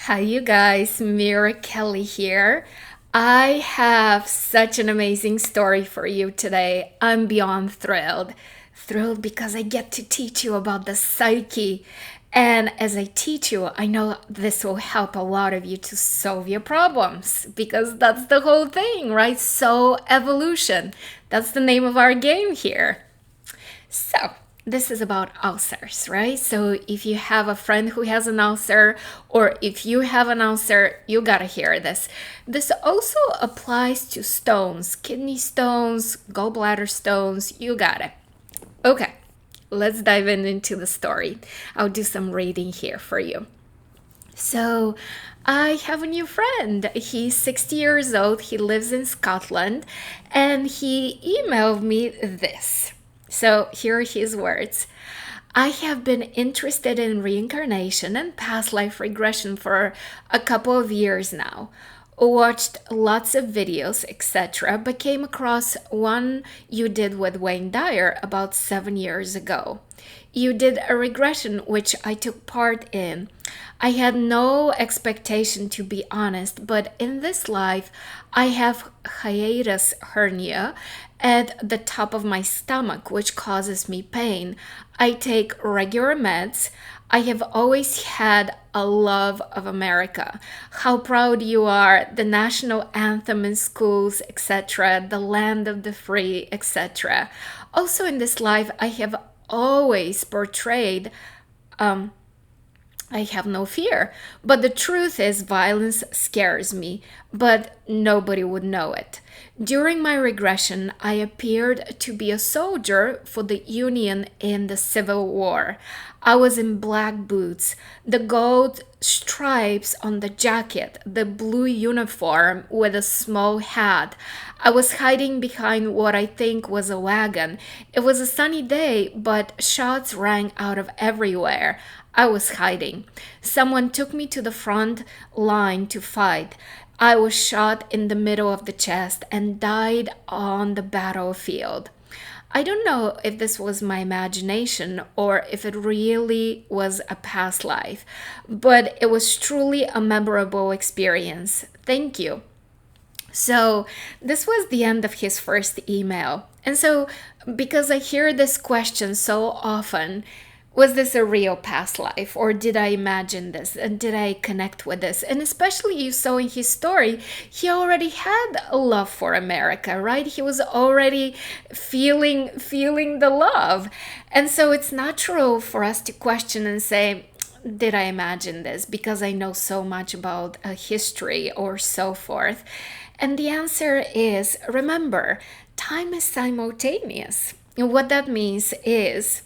Hi, you guys. Mira Kelley here. I have such an amazing story for you today. I'm beyond thrilled. Thrilled because I get to teach you about the psyche. And as I teach you, I know this will help a lot of you to solve your problems because that's the whole thing, right? So, evolution. That's the name of our game here. So, this is about ulcers, right? So, if you have a friend who has an ulcer, or if you have an ulcer, you gotta hear this. This also applies to stones, kidney stones, gallbladder stones, you got it. Okay, let's dive into the story. I'll do some reading here for you. So, I have a new friend. He's 60 years old. He lives in Scotland. And he emailed me this. So, here are his words. I have been interested in reincarnation and past life regression for a couple of years now. Watched lots of videos, etc., but came across one you did with Wayne Dyer about 7 years ago. You did a regression which I took part in. I had no expectation, to be honest, but in this life I have hiatus hernia at the top of my stomach, which causes me pain. I take regular meds. I have always had a love of America. How proud you are, the national anthem in schools, etc., the land of the free, etc. Also, in this life, I have always portrayed I have no fear. But the truth is, violence scares me, but nobody would know it. During my regression, I appeared to be a soldier for the Union in the Civil War. I was in black boots, the gold stripes on the jacket, the blue uniform with a small hat. I was hiding behind what I think was a wagon. It was a sunny day, but shots rang out of everywhere. I was hiding. Someone took me to the front line to fight. I was shot in the middle of the chest and died on the battlefield. I don't know if this was my imagination or if it really was a past life, but it was truly a memorable experience. Thank you. So, this was the end of his first email. And so, because I hear this question so often, was this a real past life or did I imagine this and did I connect with this? And especially you saw in his story, he already had a love for America, right? He was already feeling the love. And so it's natural for us to question and say, did I imagine this because I know so much about history or so forth? And the answer is remember, time is simultaneous. And what that means is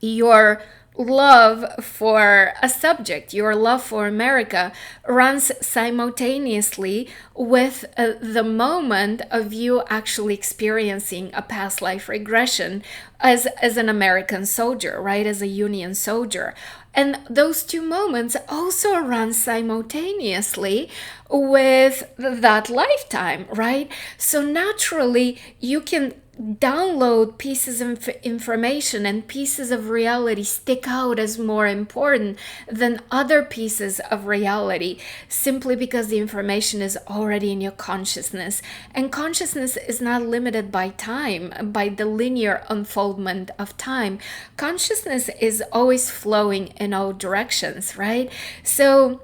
your love for a subject, your love for America runs simultaneously with the moment of you actually experiencing a past life regression as an American soldier, right? As a Union soldier. And those two moments also run simultaneously with that lifetime, right? So naturally, you can download pieces of information and pieces of reality stick out as more important than other pieces of reality simply because the information is already in your consciousness. And consciousness is not limited by time, by the linear unfoldment of time. Consciousness is always flowing in all directions, right? So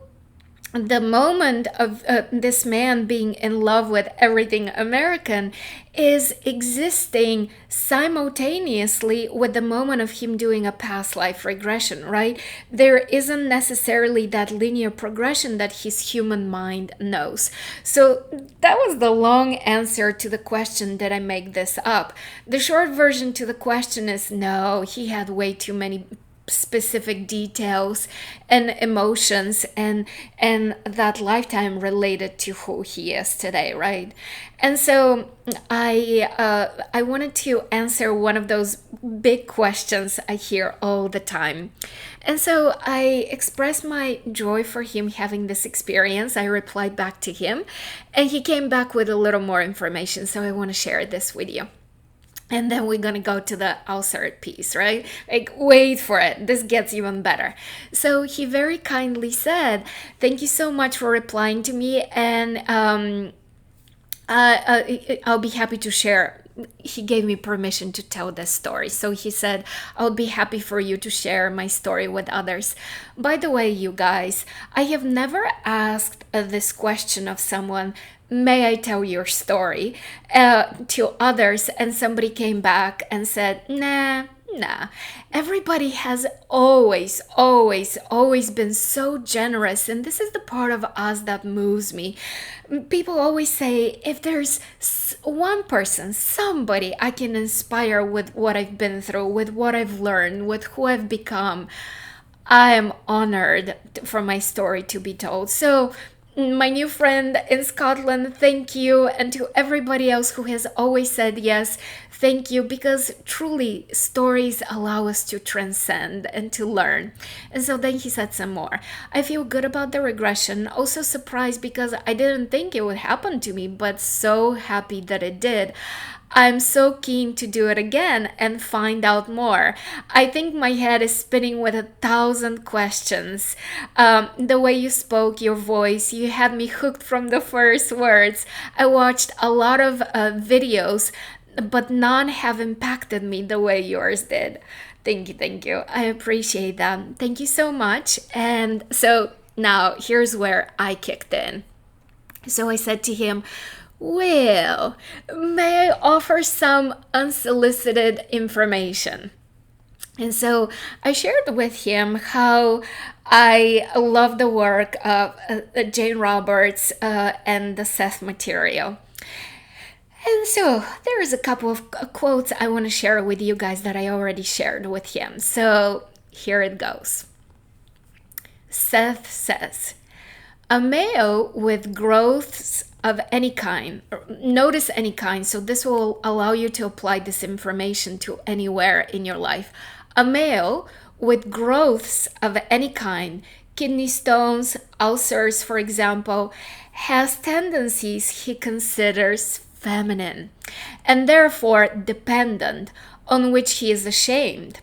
the moment of this man being in love with everything American is existing simultaneously with the moment of him doing a past life regression, right? There isn't necessarily that linear progression that his human mind knows. So that was the long answer to the question, did I make this up? The short version to the question is no, he had way too many specific details and emotions and that lifetime related to who he is today, right? And so I wanted to answer one of those big questions I hear all the time. And so I expressed my joy for him having this experience. I replied back to him and he came back with a little more information, so I want to share this with you. And then we're gonna go to the Ulcer piece, right? Like, wait for it. This gets even better. So he very kindly said, "Thank you so much for replying to me, and I'll be happy to share." He gave me permission to tell this story. So he said, "I'll be happy for you to share my story with others." By the way, you guys, I have never asked this question of someone, "May I tell your story?" To others, and somebody came back and said, "Nah, nah." Everybody has always been so generous, and this is the part of us that moves me. People always say, if there's one person, somebody I can inspire with what I've been through, with what I've learned, with who I've become, I am honored for my story to be told. So, my new friend in Scotland, thank you. And to everybody else who has always said yes, thank you. Because truly, stories allow us to transcend and to learn. And so then he said some more. "I feel good about the regression. Also surprised because I didn't think it would happen to me, but so happy that it did. I'm so keen to do it again and find out more. I think my head is spinning with 1,000 questions. The way you spoke, your voice, you had me hooked from the first words. I watched a lot of videos, but none have impacted me the way yours did." Thank you, thank you. I appreciate that. Thank you so much. And so now here's where I kicked in. So I said to him, "Well, may I offer some unsolicited information?" And so I shared with him how I love the work of Jane Roberts and the Seth material. And so there is a couple of quotes I want to share with you guys that I already shared with him. So here it goes. Seth says, "A male with growths of any kind," notice any kind, so this will allow you to apply this information to anywhere in your life. "A male with growths of any kind, kidney stones, ulcers, for example, has tendencies he considers feminine and therefore dependent, on which he is ashamed.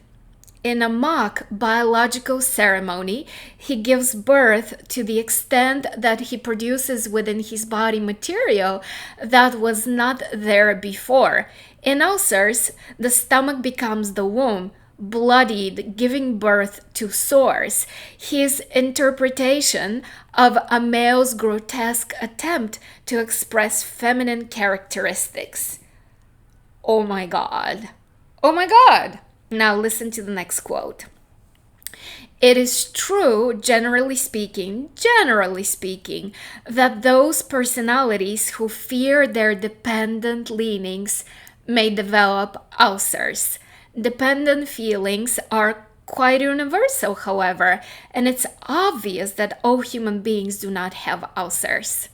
In a mock biological ceremony, he gives birth to the extent that he produces within his body material that was not there before. In ulcers, the stomach becomes the womb, bloodied, giving birth to sores. His interpretation of a male's grotesque attempt to express feminine characteristics." Oh my God. Oh my God. Now listen to the next quote. "It is true, generally speaking, that those personalities who fear their dependent leanings may develop ulcers. Dependent feelings are quite universal, however, and it's obvious that all human beings do not have ulcers."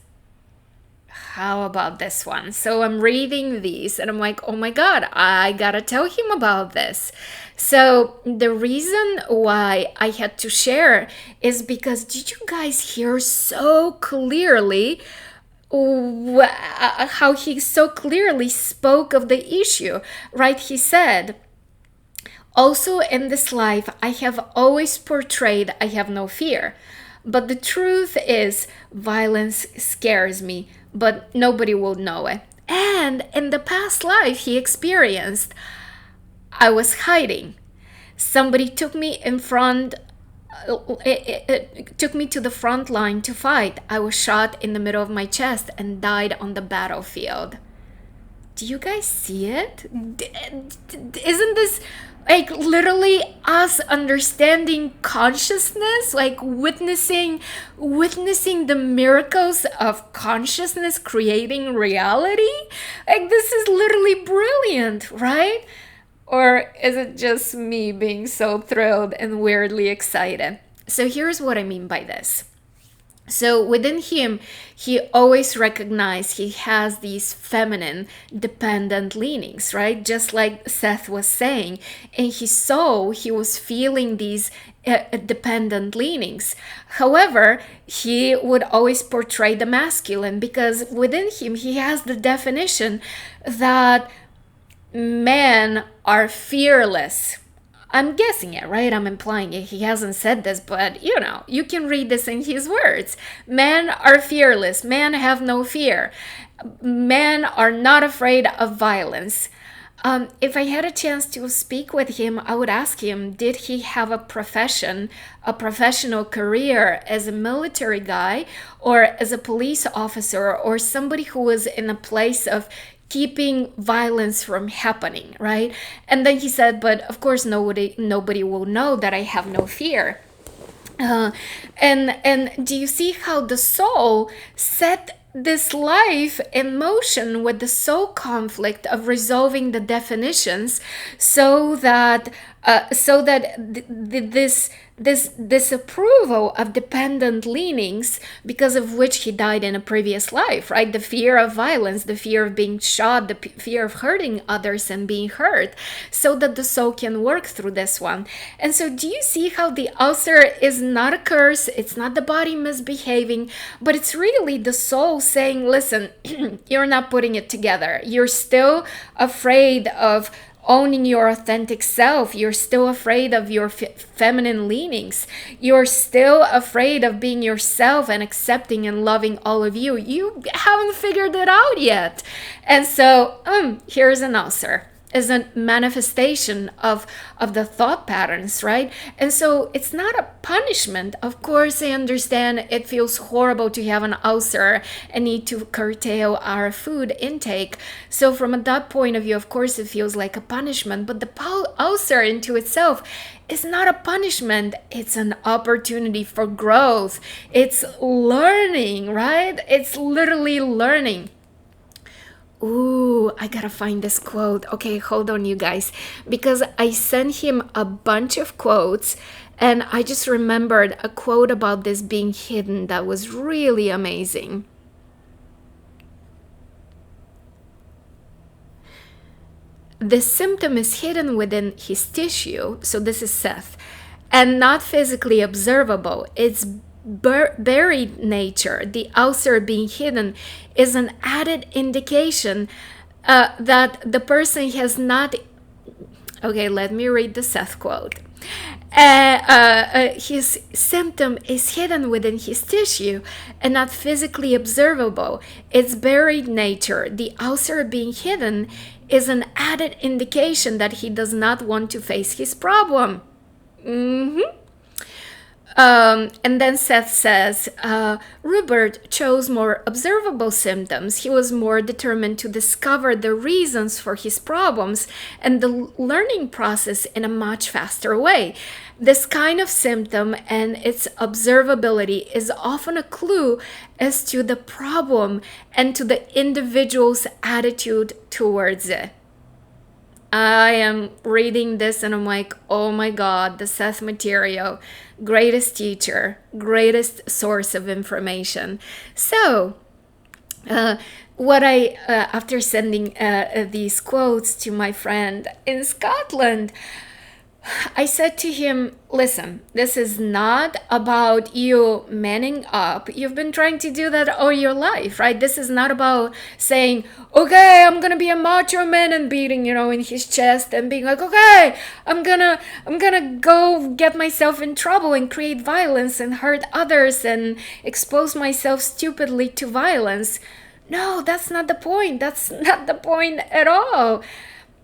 How about this one? So I'm reading these and I'm like, oh my God, I gotta tell him about this. So the reason why I had to share is because, did you guys hear so clearly how he so clearly spoke of the issue, right? He said, "Also in this life, I have always portrayed I have no fear. But the truth is, violence scares me, but nobody will know it. And in the past life he experienced, I was hiding. Somebody took me took me to the front line to fight. I was shot in the middle of my chest and died on the battlefield." Do you guys see it? Isn't this like literally us understanding consciousness, like witnessing the miracles of consciousness creating reality? Like, this is literally brilliant, right? Or is it just me being so thrilled and weirdly excited? So here's what I mean by this. So within him, he always recognized he has these feminine dependent leanings, right? Just like Seth was saying. In his soul, he was feeling these dependent leanings. However, he would always portray the masculine because within him, he has the definition that Men are fearless. I'm guessing it, right? I'm implying it. He hasn't said this, but you can read this in his words. Men are fearless. Men have no fear. Men are not afraid of violence. If I had a chance to speak with him, I would ask him, did he have a profession, a professional career as a military guy or as a police officer or somebody who was in a place of keeping violence from happening, right? And then he said, but of course nobody will know that I have no fear. And do you see how the soul set this life in motion with the soul conflict of resolving the definitions, so that this disapproval of dependent leanings, because of which he died in a previous life, right? The fear of violence, the fear of being shot, the fear of hurting others and being hurt, so that the soul can work through this one. And so do you see how the ulcer is not a curse? It's not the body misbehaving, but it's really the soul saying, listen, you're not putting it together. You're still afraid of owning your authentic self. You're still afraid of your feminine leanings. You're still afraid of being yourself and accepting and loving all of you. You haven't figured it out yet. And so here's an ulcer. Is a manifestation of the thought patterns, right? And so it's not a punishment. Of course, I understand it feels horrible to have an ulcer and need to curtail our food intake. So from that point of view, of course, it feels like a punishment. But the ulcer into itself is not a punishment. It's an opportunity for growth. It's learning, right? It's literally learning. Ooh, I gotta find this quote. Okay, hold on, you guys, because I sent him a bunch of quotes and I just remembered a quote about this being hidden that was really amazing. The symptom is hidden within his tissue, so this is Seth, and not physically observable. It's buried nature. The ulcer being hidden is an added indication that the person has not. Okay, let me read the Seth quote. His symptom is hidden within his tissue and not physically observable. It's buried nature. The ulcer being hidden is an added indication that he does not want to face his problem. And then Seth says, Rupert chose more observable symptoms. He was more determined to discover the reasons for his problems and the learning process in a much faster way. This kind of symptom and its observability is often a clue as to the problem and to the individual's attitude towards it. I am reading this and I'm like, oh my God, the Seth material, greatest teacher, greatest source of information. So, after sending these quotes to my friend in Scotland, I said to him, listen, this is not about you manning up. You've been trying to do that all your life, right? This is not about saying, okay, I'm gonna be a macho man and beating, in his chest and being like, okay, I'm gonna go get myself in trouble and create violence and hurt others and expose myself stupidly to violence. No, that's not the point. That's not the point at all.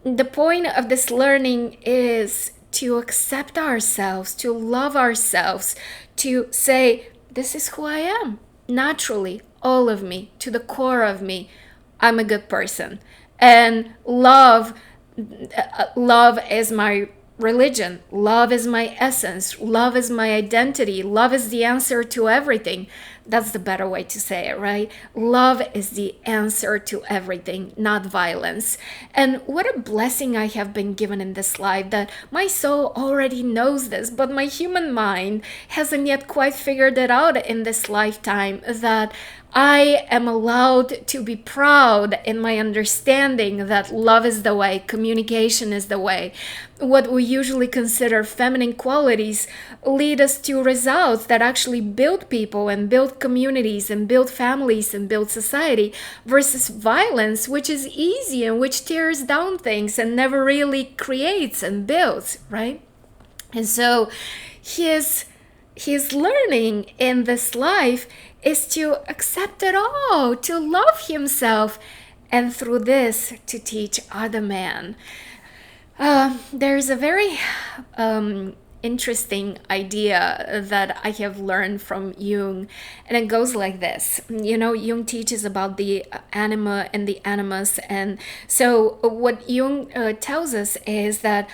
The point of this learning is to accept ourselves, to love ourselves, to say, this is who I am. Naturally, all of me, to the core of me, I'm a good person. And love is my religion. Love is my essence. Love is my identity. Love is the answer to everything. That's the better way to say it, right? Love is the answer to everything, not violence. And what a blessing I have been given in this life, that my soul already knows this, but my human mind hasn't yet quite figured it out in this lifetime, that I am allowed to be proud in my understanding that love is the way, communication is the way. What we usually consider feminine qualities lead us to results that actually build people and build build communities and build families and build society, versus violence, which is easy and which tears down things and never really creates and builds, right? And so his learning in this life is to accept it all, to love himself, and through this to teach other men. There's a very interesting idea that I have learned from Jung, and it goes like this. You know, Jung teaches about the anima and the animus, and so what Jung tells us is that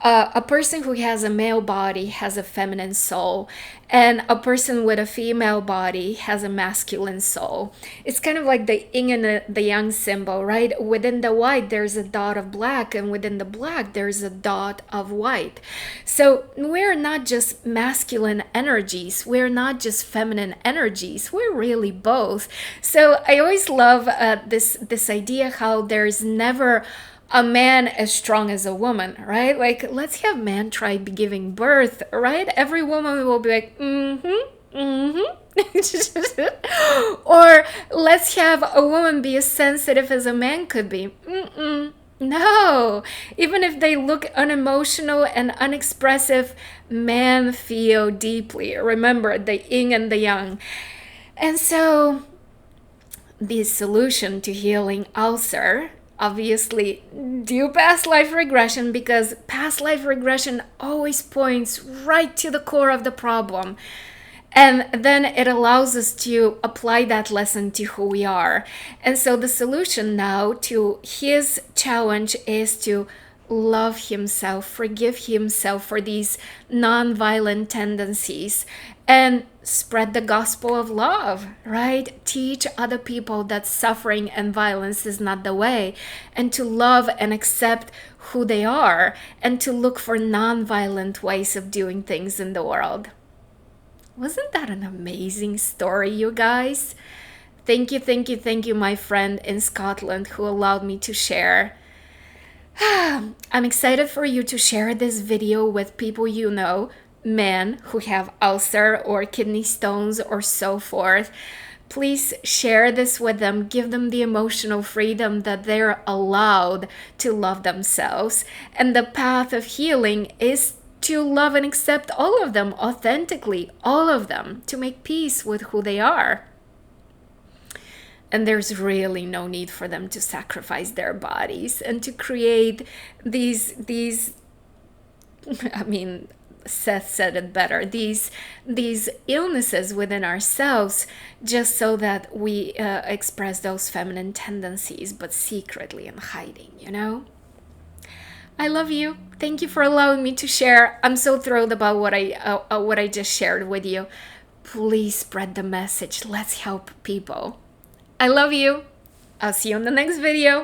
a person who has a male body has a feminine soul, and a person with a female body has a masculine soul. It's kind of like the yin and the yang symbol, right? Within the white, there's a dot of black, and within the black, there's a dot of white. So we're not just masculine energies, we're not just feminine energies, we're really both. So I always love this idea how there's never a man as strong as a woman, right? Like, let's have man try giving birth, right? Every woman will be like, or let's have a woman be as sensitive as a man could be. No, even if they look unemotional and unexpressive, men feel deeply. Remember the yin and the yang. And so the solution to healing ulcer, obviously, do past life regression, because past life regression always points right to the core of the problem. And then it allows us to apply that lesson to who we are. And so the solution now to his challenge is to love himself, forgive himself for these non-violent tendencies, and spread the gospel of love, right? Teach other people that suffering and violence is not the way, and to love and accept who they are, and to look for non-violent ways of doing things in the world. Wasn't that an amazing story, you guys? Thank you, my friend in Scotland who allowed me to share. I'm excited for you to share this video with people you know, men who have ulcer or kidney stones or so forth. Please share this with them. Give them the emotional freedom that they're allowed to love themselves. And the path of healing is to love and accept all of them authentically, all of them, to make peace with who they are. And there's really no need for them to sacrifice their bodies and to create these I mean, Seth said it better, these illnesses within ourselves, just so that we express those feminine tendencies, but secretly and hiding, you know? I love you. Thank you for allowing me to share. I'm so thrilled about what I just shared with you. Please spread the message. Let's help people. I love you. I'll see you in the next video.